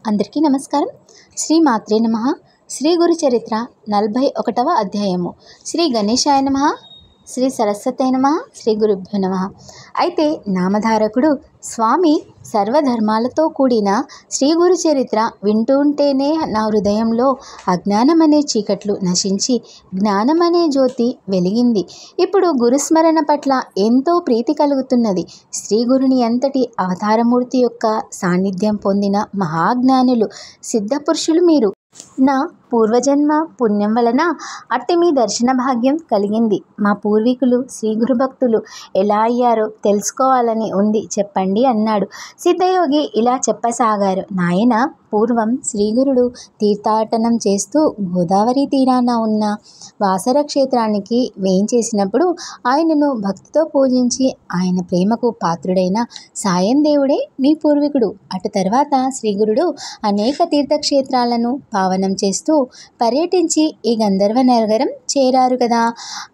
అందరికీ నమస్కారం. శ్రీ మాత్రే నమః. శ్రీ గురు చరిత్ర 41వ అధ్యాయము. శ్రీ గణేశాయ నమః. శ్రీ సరస్వతయ నమః. శ్రీ గురుభ్యో నమః. అయితే నామధారకుడు స్వామి సర్వధర్మాలతో కూడిన శ్రీ గురు చరిత్ర వింటుంటేనే నా హృదయంలో అజ్ఞానమనే చీకట్లు నశించి జ్ఞానమనే జ్యోతి వెలిగింది. ఇప్పుడు గురుస్మరణ పట్ల ఎంతో ప్రీతి కలుగుతున్నది. శ్రీ గురుని అంతటి అవతారమూర్తి యొక్క సాన్నిధ్యం పొందిన మహాజ్ఞానులు, సిద్ధపురుషులు మీరు. నా పూర్వజన్మ పుణ్యం వలన అట్టి మీ దర్శన భాగ్యం కలిగింది. మా పూర్వీకులు శ్రీ గురు భక్తులు ఎలా అయ్యారో తెలుసుకోవాలని ఉంది, చెప్పండి అన్నాడు. సిద్ధయోగి ఇలా చెప్పసాగారు. నాయన, పూర్వం శ్రీగురుడు తీర్థాటనం చేస్తూ గోదావరి తీరాన ఉన్న వాసర క్షేత్రానికి వేయించేసినప్పుడు ఆయనను భక్తితో పూజించి ఆయన ప్రేమకు పాత్రుడైన సాయం దేవుడే మీ పూర్వీకుడు. అటు తర్వాత శ్రీగురుడు అనేక తీర్థక్షేత్రాలను పావనం చేస్తూ పర్యటించి ఈ గంధర్వ నగరం చేరారు కదా.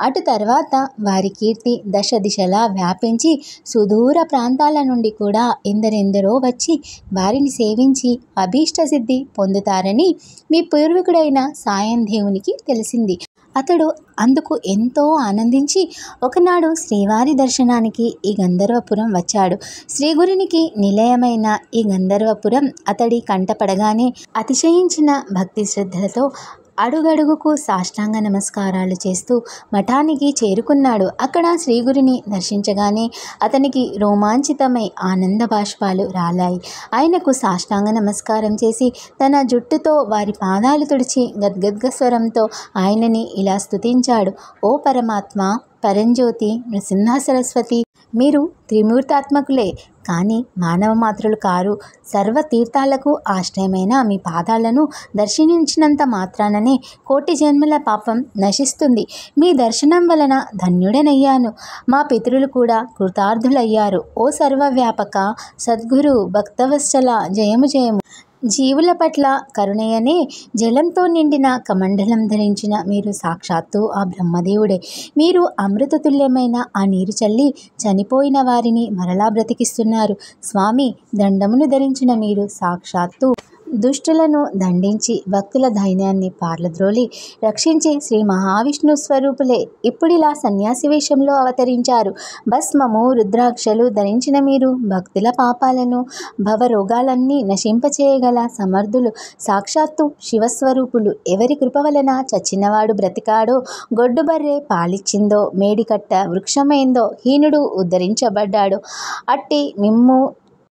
అటు తర్వాత వారి కీర్తి దశ దిశలా వ్యాపించి సుదూర ప్రాంతాల నుండి కూడా ఎందరెందరో వచ్చి వారిని సేవించి అభీష్ట సిద్ధి పొందుతారని మీ పూర్వీకుడైన సాయం దేవునికి తెలిసింది. అతడు అందుకు ఎంతో ఆనందించి ఒకనాడు శ్రీవారి దర్శనానికి ఈ గంధర్వపురం వచ్చాడు. శ్రీగురునికి నిలయమైన ఈ గంధర్వపురం అతడి కంటపడగానే అతిశయించిన భక్తి శ్రద్ధలతో అడుగడుగుకు సాష్టాంగ నమస్కారాలు చేస్తూ మఠానికి చేరుకున్నాడు. అక్కడ శ్రీగురిని దర్శించగానే అతనికి రోమాంచితమై ఆనంద బాష్పాలు రాలాయి. ఆయనకు సాష్టాంగ నమస్కారం చేసి తన జుట్టుతో వారి పాదాలు తుడిచి గద్గద్గ స్వరంతో ఆయనని ఇలా స్తుతించాడు. ఓ పరమాత్మ, పరంజ్యోతి, నృసింహ సరస్వతి, మీరు త్రిమూర్తాత్మకులే, కానీ మానవ మాత్రులు కారు. సర్వ తీర్థాలకు ఆశ్రయమైన మీ పాదాలను దర్శించినంత మాత్రాననే కోటి జన్మల పాపం నశిస్తుంది. మీ దర్శనం వలన ధన్యుడనయ్యాను. మా పితరులు కూడా కృతార్థులయ్యారు. ఓ సర్వవ్యాపక సద్గురు భక్తవత్సల, జయము జయము. జీవుల పట్ల కరుణయనే జలంతో నిండిన కమండలం ధరించిన మీరు సాక్షాత్తు ఆ బ్రహ్మదేవుడే. మీరు అమృతతుల్యమైన ఆ నీరు చల్లి చనిపోయిన వారిని మరలా బ్రతికిస్తున్నారు. స్వామి, దండమును ధరించిన మీరు సాక్షాత్తు దుష్టులను దండించి భక్తుల ధైర్యాన్ని పార్లద్రోలి రక్షించి శ్రీ మహావిష్ణు స్వరూపులే. ఇప్పుడిలా సన్యాసి వేషంలో అవతరించారు. భస్మము, రుద్రాక్షలు ధరించిన మీరు భక్తుల పాపాలను, భవరోగాలన్నీ నశింపచేయగల సమర్థులు. సాక్షాత్తు శివస్వరూపులు. ఎవరి కృప వలన చచ్చినవాడు బ్రతికాడో, గొడ్డుబర్రె పాలిచ్చిందో, మేడికట్ట వృక్షమైందో, హీనుడు ఉద్ధరించబడ్డాడో అట్టి మిమ్ము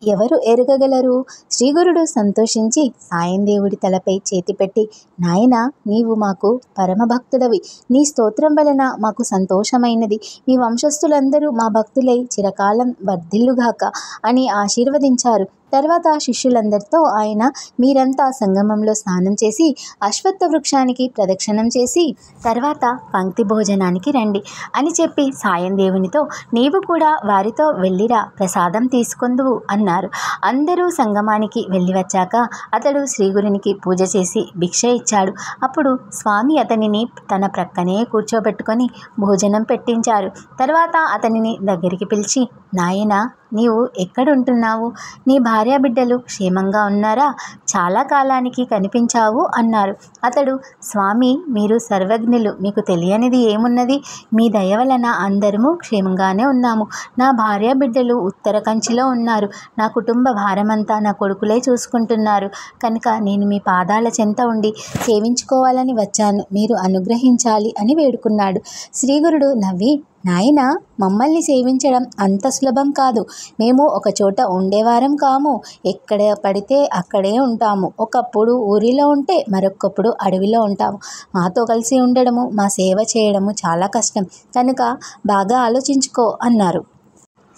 ఎవరు ఎరగగలరు? శ్రీగురుడు సంతోషించి సాయం దేవుడి తలపై చేతి పెట్టి, నాయనా, నీవు మాకు పరమభక్తుడవి. నీ స్తోత్రం వలన మాకు సంతోషమైనది. మీ వంశస్థులందరూ మా భక్తులై చిరకాలం వర్ధిల్లుగాక అని ఆశీర్వదించారు. తర్వాత శిష్యులందరితో ఆయన, మీరంతా సంగమంలో స్నానం చేసి అశ్వత్థ వృక్షానికి ప్రదక్షిణం చేసి తర్వాత పంక్తి భోజనానికి రండి అని చెప్పి సాయం దేవునితో, నీవు కూడా వారితో వెళ్ళిరా, ప్రసాదం తీసుకొందువు అన్నారు. అందరూ సంగమానికి వెళ్ళి వచ్చాక అతడు శ్రీగురునికి పూజ చేసి భిక్ష ఇచ్చాడు. అప్పుడు స్వామి అతనిని తన ప్రక్కనే కూర్చోబెట్టుకొని భోజనం పెట్టించారు. తర్వాత అతనిని దగ్గరికి పిలిచి, నాయనా, నీవు ఎక్కడుంటున్నావు? నీ భార్య బిడ్డలు క్షేమంగా ఉన్నారా? చాలా కాలానికి కనిపించావు అన్నారు. అతడు, స్వామి, మీరు సర్వజ్ఞులు, మీకు తెలియనిది ఏమున్నది? మీ దయ వలన అందరము క్షేమంగానే ఉన్నాము. నా భార్య బిడ్డలు ఉత్తర కంచిలో ఉన్నారు. నా కుటుంబ భారమంతా నా కొడుకులే చూసుకుంటున్నారు. కనుక నేను మీ పాదాల చెంత ఉండి సేవించుకోవాలని వచ్చాను. మీరు అనుగ్రహించాలి అని వేడుకున్నాడు. శ్రీగురుడు నవ్వి, నాయనా, మమ్మల్ని సేవించడం అంత సులభం కాదు. మేము ఒక చోట ఉండేవారం కాము. ఎక్కడ పడితే అక్కడే ఉంటాము. ఒకప్పుడు ఊరిలో ఉంటే మరొకప్పుడు అడవిలో ఉంటాము. మాతో కలిసి ఉండడము, మా సేవ చేయడము చాలా కష్టం. కనుక బాగా ఆలోచించుకో అన్నారు.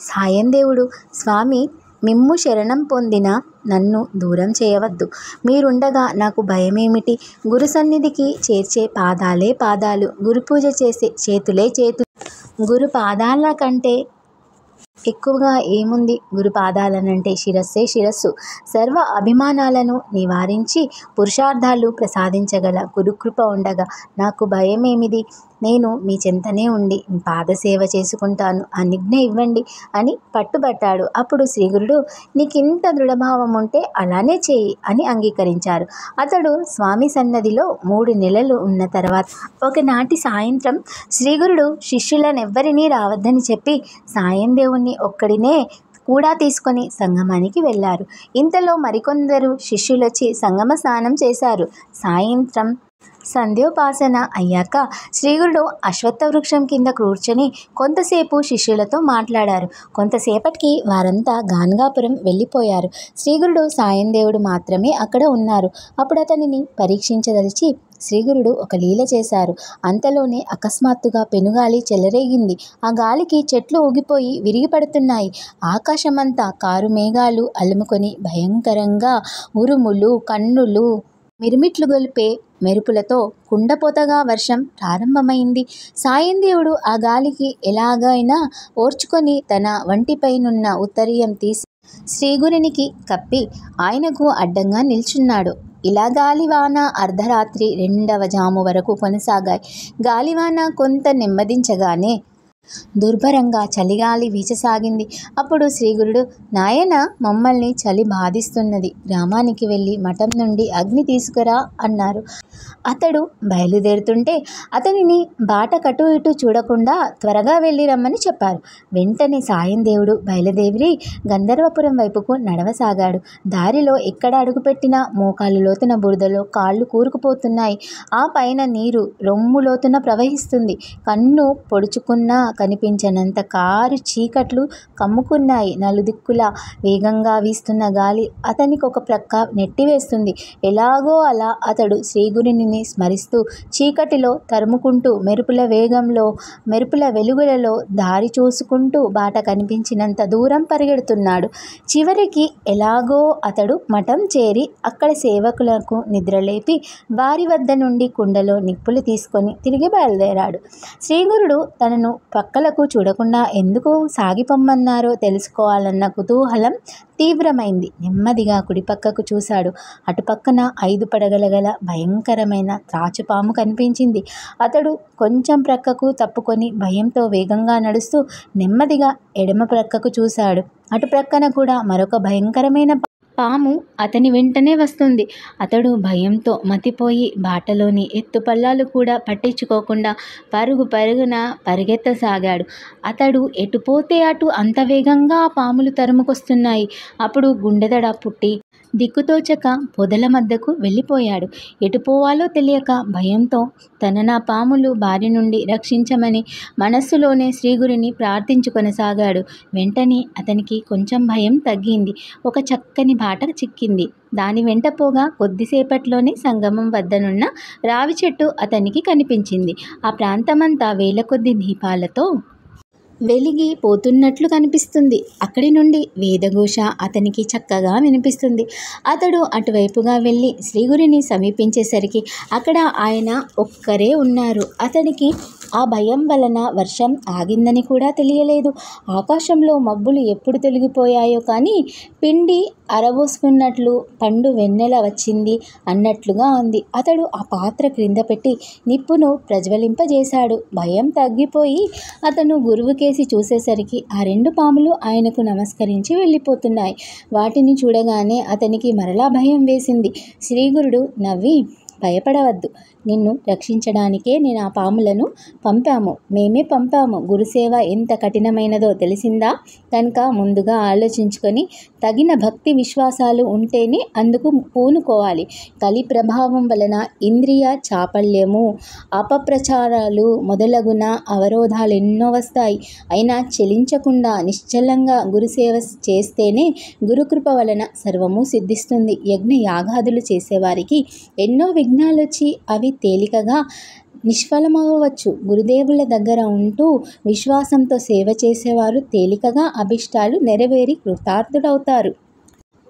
సాయం దేవుడు, స్వామి, మిమ్ము శరణం పొందిన నన్ను దూరం చేయవద్దు. మీరుండగా నాకు భయమేమిటి? గురు సన్నిధికి చేర్చే పాదాలే పాదాలు, గురు పూజ చేసే చేతులే చేతులు. గురు పాదాల కంటే ఎక్కువగా ఏముంది? గురు పాదాలనంటే శిరస్సే శిరస్సు. సర్వ అభిమానాలను నివారించి పురుషార్థాలు ప్రసాదించగల గురుకృప ఉండగా నాకు భయమేమిది? నేను మీ చెంతనే ఉండి మీ పాదసేవ చేసుకుంటాను, అనుజ్ఞ ఇవ్వండి అని పట్టుబట్టాడు. అప్పుడు శ్రీగురుడు, నీకింత దృఢభావం ఉంటే అలానే చేయి అని అంగీకరించారు. అతడు స్వామి సన్నదిలో 3 నెలలు ఉన్న తర్వాత ఒకనాటి సాయంత్రం శ్రీగురుడు శిష్యులనెవ్వరినీ రావద్దని చెప్పి సాయం దేవుణ్ణి ఒక్కడినే కూడా తీసుకొని సంగమానికి వెళ్ళారు. ఇంతలో మరికొందరు శిష్యులొచ్చి సంగమ స్నానం చేశారు. సాయంత్రం సంధ్యోపాసన అయ్యాక శ్రీగురుడు అశ్వత్థ వృక్షం కింద కూర్చొని కొంతసేపు శిష్యులతో మాట్లాడారు. కొంతసేపటికి వారంతా గాన్గాపురం వెళ్ళిపోయారు. శ్రీగురుడు సాయందేవుడు మాత్రమే అక్కడ ఉన్నారు. అప్పుడు అతనిని పరీక్షించదలిచి శ్రీగురుడు ఒక లీల చేశారు. అంతలోనే అకస్మాత్తుగా పెనుగాలి చెలరేగింది. ఆ గాలికి చెట్లు ఊగిపోయి విరిగిపడుతున్నాయి. ఆకాశమంతా కారు మేఘాలు అలుముకొని భయంకరంగా ఉరుములు, కన్నులు, మిరుమిట్లు గొలిపే మెరుపులతో కుండపోతగా వర్షం ప్రారంభమైంది. సాయందేవుడు ఆ గాలికి ఎలాగైనా ఓర్చుకొని తన వంటిపైనున్న ఉత్తరీయం తీసి శ్రీగురునికి కప్పి ఆయనకు అడ్డంగా నిల్చున్నాడు. ఇలా గాలివాన అర్ధరాత్రి 2వ జాము వరకు కొనసాగాయి. గాలివాన కొంత నెమ్మదించగానే దుర్భరంగా చలిగాలి వీచసాగింది. అప్పుడు శ్రీగురుడు, నాయన, మమ్మల్ని చలి బాధిస్తున్నది, గ్రామానికి వెళ్ళి మఠం నుండి అగ్ని తీసుకురా అన్నారు. అతడు బయలుదేరుతుంటే అతనిని బాట కటు ఇటు చూడకుండా త్వరగా వెళ్ళి రమ్మని చెప్పారు. వెంటనే సాయందేవుడు బయలుదేరి గంధర్వపురం వైపుకు నడవసాగాడు. దారిలో ఎక్కడ అడుగుపెట్టినా మోకాలు లోతున బురదలో కాళ్ళు కూరుకుపోతున్నాయి. ఆ పైన నీరు రొమ్ము లోతున ప్రవహిస్తుంది. కన్ను పొడుచుకున్నా కనిపించనంత కారు చీకట్లు కమ్ముకున్నాయి. నలుదిక్కులా వేగంగా వీస్తున్న గాలి అతనికి ఒక ప్రక్క నెట్టివేస్తుంది. ఎలాగో అలా అతడు శ్రీగురుని స్మరిస్తూ చీకటిలో తరుముకుంటూ మెరుపుల వెలుగులలో దారి చూసుకుంటూ బాట కనిపించినంత దూరం పరిగెడుతున్నాడు. చివరికి ఎలాగో అతడు మఠం చేరి అక్కడ సేవకులకు నిద్రలేపి వారి వద్ద నుండి కుండలో నిప్పులు తీసుకొని తిరిగి బయలుదేరాడు. శ్రీగురుడు తనను పక్కలకు చూడకుండా ఎందుకు సాగిపొమ్మన్నారో తెలుసుకోవాలన్న కుతూహలం తీవ్రమైంది. నెమ్మదిగా కుడిపక్కకు చూశాడు. అటుపక్కన 5 పడగల గల భయంకరమైన త్రాచుపాము కనిపించింది. అతడు కొంచెం ప్రక్కకు తప్పుకొని భయంతో వేగంగా నడుస్తూ నెమ్మదిగా ఎడమ ప్రక్కకు చూశాడు. అటు ప్రక్కన కూడా మరొక భయంకరమైన పాము అతని వెంటనే వస్తుంది. అతడు భయంతో మతిపోయి బాటలోని ఎత్తుపల్లాలు కూడా పట్టించుకోకుండా పరుగున పరిగెత్తసాగాడు. అతడు ఎటుపోతే అటు అంత వేగంగా ఆ పాములు తరుముకొస్తున్నాయి. అప్పుడు గుండెదడ పుట్టి దిక్కుతోచక పొదల మధ్యకు వెళ్ళిపోయాడు. ఎటుపోవాలో తెలియక భయంతో తననా పాములు బారి నుండి రక్షించమని మనస్సులోనే శ్రీగురిని ప్రార్థించుకొనసాగాడు. వెంటనే అతనికి కొంచెం భయం తగ్గింది. ఒక చక్కని బాట చిక్కింది. దాని వెంట పోగా కొద్దిసేపట్లోనే సంగమం వద్దనున్న రావి చెట్టు అతనికి కనిపించింది. ఆ ప్రాంతమంతా వేల కొద్ది దీపాలతో వెలిగి పోతున్నట్లు కనిపిస్తుంది. అక్కడి నుండి వేదఘోష అతనికి చక్కగా వినిపిస్తుంది. అతడు అటువైపుగా వెళ్ళి శ్రీగురిని సమీపించేసరికి అక్కడ ఆయన ఒక్కరే ఉన్నారు. అతనికి ఆ భయం వలన వర్షం ఆగిందని కూడా తెలియలేదు. ఆకాశంలో మబ్బులు ఎప్పుడు తొలగిపోయాయో కానీ పిండి అరవోసుకున్నట్లు పండు వెన్నెల వచ్చింది అన్నట్లుగా ఉంది. అతడు ఆ పాత్ర క్రింద పెట్టి నిప్పును ప్రజ్వలింపజేశాడు. భయం తగ్గిపోయి అతను గురువుకేసి చూసేసరికి ఆ 2 పాములు ఆయనకు నమస్కరించి వెళ్ళిపోతున్నాయి. వాటిని చూడగానే అతనికి మరలా భయం వేసింది. శ్రీగురుడు నవ్వి, భయపడవద్దు, నిన్ను రక్షించడానికే నేను ఆ పాములను మేమే పంపాము. గురుసేవ ఎంత కఠినమైనదో తెలిసిందా? కనుక ముందుగా ఆలోచించుకొని తగిన భక్తి విశ్వాసాలు ఉంటేనే అందుకు పూనుకోవాలి. కలి ప్రభావం వలన ఇంద్రియ చాపల్యము, అపప్రచారాలు మొదలగున అవరోధాలు ఎన్నో వస్తాయి. అయినా చెలించకుండా నిశ్చలంగా గురుసేవ చేస్తేనే గురుకృప వలన సర్వము సిద్ధిస్తుంది. యజ్ఞ యాగాదులు చేసేవారికి ఎన్నో విఘ్నాలొచ్చి అవి తేలికగా నిష్ఫలమవ్వచ్చు. గురుదేవుల దగ్గర ఉంటూ విశ్వాసంతో సేవ చేసేవారు తేలికగా అభిష్టాలు నెరవేరి కృతార్థుడవుతారు.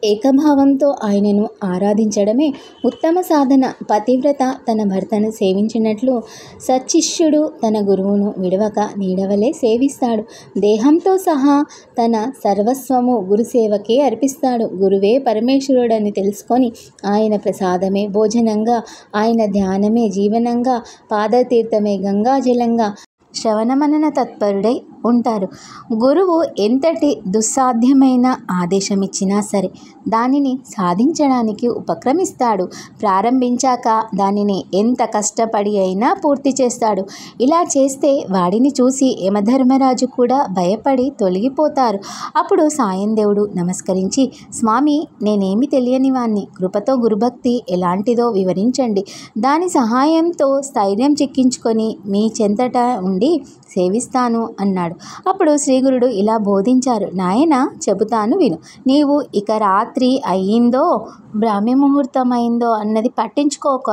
ఏకభావంతో ఆయనను ఆరాధించడమే ఉత్తమ సాధన. పతివ్రత తన భర్తను సేవించినట్లు సచ్చిష్యుడు తన గురువును విడవక నీడవలే సేవిస్తాడు. దేహంతో సహా తన సర్వస్వము గురుసేవకే అర్పిస్తాడు. గురువే పరమేశ్వరుడని తెలుసుకొని ఆయన ప్రసాదమే భోజనంగా, ఆయన ధ్యానమే జీవనంగా, పాదతీర్థమే గంగాజలంగా శ్రవణమనన తత్పరుడై ఉంటారు. గురువు ఎంతటి దుస్సాధ్యమైన ఆదేశమిచ్చినా సరే దానిని సాధించడానికి ఉపక్రమిస్తాడు. ప్రారంభించాక దానిని ఎంత కష్టపడి అయినా పూర్తి చేస్తాడు. ఇలా చేస్తే వాడిని చూసి యమధర్మరాజు కూడా భయపడి తొలగిపోతారు. అప్పుడు సాయందేవుడు నమస్కరించి, స్వామి, నేనేమి తెలియని వాణ్ణి, కృపతో గురుభక్తి ఎలాంటిదో వివరించండి. దాని సహాయంతో స్థైర్యం చిక్కించుకొని మీ చెంతట ఉండి సేవిస్తాను అన్నాడు. అప్పుడు శ్రీగురుడు ఇలా బోధించారు. నాయనా, చెబుతాను విను. నీవు ఇక రాత్రి అయ్యిందో బ్రాహ్మీ ముహూర్తం అయిందో అన్నది పట్టించుకోక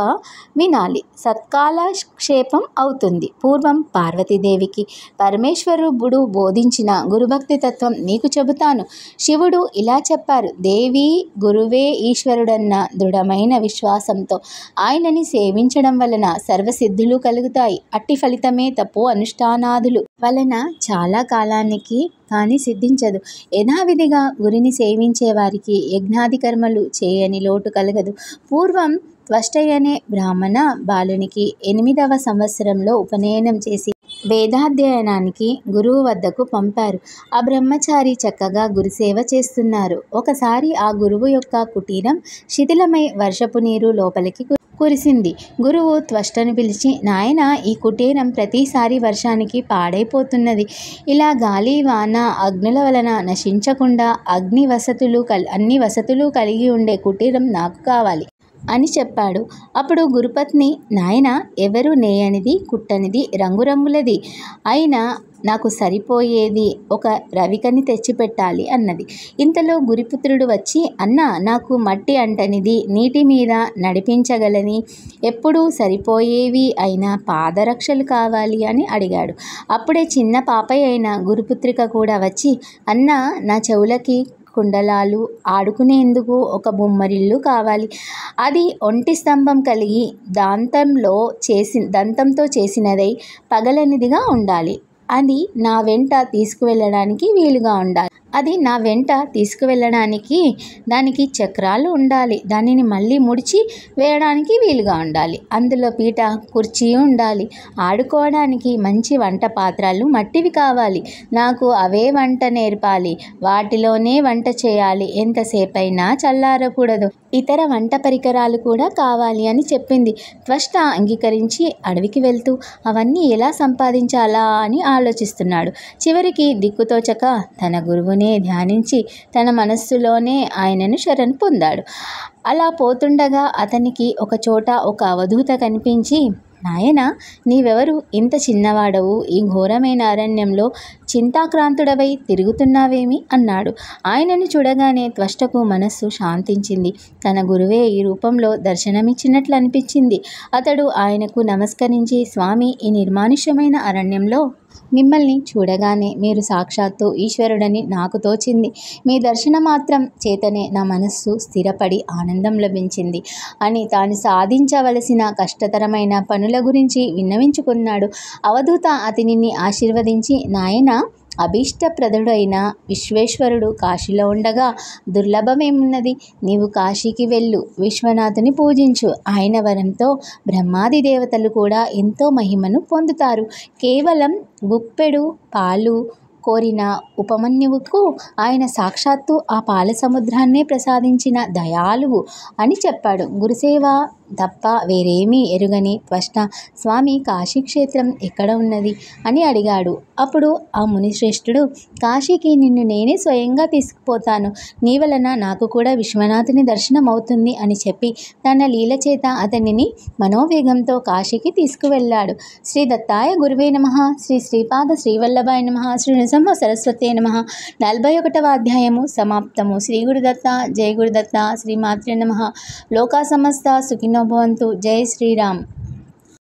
వినాలి. సత్కాలక్షేపం అవుతుంది. పూర్వం పార్వతీదేవికి పరమేశ్వరుడు బోధించిన గురుభక్తి తత్వం నీకు చెబుతాను. శివుడు ఇలా చెప్పారు. దేవి గురువే ఈశ్వరుడన్న దృఢమైన విశ్వాసంతో ఆయనని సేవించడం వలన సర్వసిద్ధులు కలుగుతాయి. అట్టి ఫలితమే తపో అనుష్ఠానాదులు వలన చాలా కాలానికి కానీ సిద్ధించదు. యథావిధిగా గురిని సేవించే వారికి యజ్ఞాది కర్మలు చేయని లోటు కలగదు. పూర్వం త్వష్టయనే బ్రాహ్మణ బాలునికి 8వ సంవత్సరంలో ఉపనయనం చేసి వేదాధ్యయనానికి గురువు వద్దకు పంపారు. ఆ బ్రహ్మచారి చక్కగా గురుసేవ చేస్తున్నారు. ఒకసారి ఆ గురువు యొక్క కుటీరం శిథిలమై వర్షపు నీరు లోపలికి కురిసింది. గురువు త్వష్టను పిలిచి, నాయన, ఈ కుటీరం ప్రతిసారి వర్షానికి పాడైపోతున్నది. ఇలా గాలి వాన అగ్నుల వలన నశించకుండా అన్ని వసతులు కలిగి ఉండే కుటీరం నాకు కావాలి అని చెప్పాడు. అప్పుడు గురుపత్ని, నాయన, ఎవరు నేయనిది కుట్టనిది రంగురంగులది అయినా నాకు సరిపోయేది ఒక రవికని తెచ్చిపెట్టాలి అన్నది. ఇంతలో గురుపుత్రుడు వచ్చి, అన్న, నాకు మట్టి అంటనిది, నీటి మీద నడిపించగలని, ఎప్పుడూ సరిపోయేవి అయిన పాదరక్షలు కావాలి అని అడిగాడు. అప్పుడే చిన్న పాపయ్య అయిన గురుపుత్రిక కూడా వచ్చి, అన్న, నా చెవులకి కుండలాలు, ఆడుకునేందుకు ఒక బొమ్మరిల్లు కావాలి. అది ఒంటి స్తంభం కలిగి దంతంతో చేసినదై పగలనిదిగా ఉండాలి. అది నా వెంట తీసుకువెళ్ళడానికి వీలుగా ఉండాలి. దానికి చక్రాలు ఉండాలి. దానిని మళ్ళీ ముడిచి వేయడానికి వీలుగా ఉండాలి. అందులో పీట కుర్చీ ఉండాలి. ఆడుకోవడానికి మంచి వంట పాత్రలు మట్టివి కావాలి. నాకు అవే వంట నేర్పాలి. వాటిలోనే వంట చేయాలి. ఎంతసేపైనా చల్లారకూడదు. ఇతర వంట పరికరాలు కూడా కావాలి అని చెప్పింది. త్వష్ట అంగీకరించి అడవికి వెళ్తూ అవన్నీ ఎలా సంపాదించాలా అని ఆలోచిస్తున్నాడు. చివరికి దిక్కుతోచక తన గురువునే ధ్యానించి తన మనస్సులోనే ఆయనను శరణు పొందాడు. అలా పోతుండగా అతనికి ఒక చోట ఒక అవధూత కనిపించి, నాయన, నీవెవరు? ఇంత చిన్నవాడవు ఈ ఘోరమైన అరణ్యంలో చింతాక్రాంతుడవై తిరుగుతున్నావేమి అన్నాడు. ఆయనను చూడగానే త్వష్టకు మనస్సు శాంతించింది. తన గురువే ఈ రూపంలో దర్శనమిచ్చినట్లు అనిపించింది. అతడు ఆయనకు నమస్కరించి, స్వామి, ఈ నిర్మానుష్యమైన అరణ్యంలో మిమ్మల్ని చూడగానే మీరు సాక్షాత్తు ఈశ్వరుడని నాకు తోచింది. మీ దర్శన మాత్రం చేతనే నా మనస్సు స్థిరపడి ఆనందం లభించింది అని తాను సాధించవలసిన కష్టతరమైన పనుల గురించి విన్నవించుకున్నాడు. అవధూత అతనిని ఆశీర్వదించి, నాయన, అభీష్టప్రదుడైన విశ్వేశ్వరుడు కాశీలో ఉండగా దుర్లభమేమున్నది? నీవు కాశీకి వెళ్ళు, విశ్వనాథుని పూజించు. ఆయన వరంతో బ్రహ్మాది దేవతలు కూడా ఎంతో మహిమను పొందుతారు. కేవలం గుప్పెడు పాలు కోరిన ఉపమన్యువుకు ఆయన సాక్షాత్తు ఆ పాల సముద్రాన్నే ప్రసాదించిన దయాళువు అని చెప్పాడు. గురుసేవ తప్ప వేరేమీ ఎరుగని త్వష్ట, స్వామి, కాశీక్షేత్రం ఎక్కడ ఉన్నది అని అడిగాడు. అప్పుడు ఆ మునిశ్రేష్ఠుడు, కాశీకి నిన్ను నేనే స్వయంగా తీసుకుపోతాను. నీ వలన నాకు కూడా విశ్వనాథుని దర్శనం అవుతుంది అని చెప్పి తన లీల చేత అతనిని మనోవేగంతో కాశీకి తీసుకువెళ్ళాడు. శ్రీ దత్తాయ గురువే నమః. శ్రీ శ్రీపాద శ్రీవల్లభాయ నమః. శ్రీ నృసింహ సరస్వతే నమః. 41వ అధ్యాయము సమాప్తము. శ్రీ గురుదత్త. జై గురుదత్త. శ్రీమాత్రే నమః. లోకా సమస్త సుఖినో భవంతు. జై శ్రీరామ్.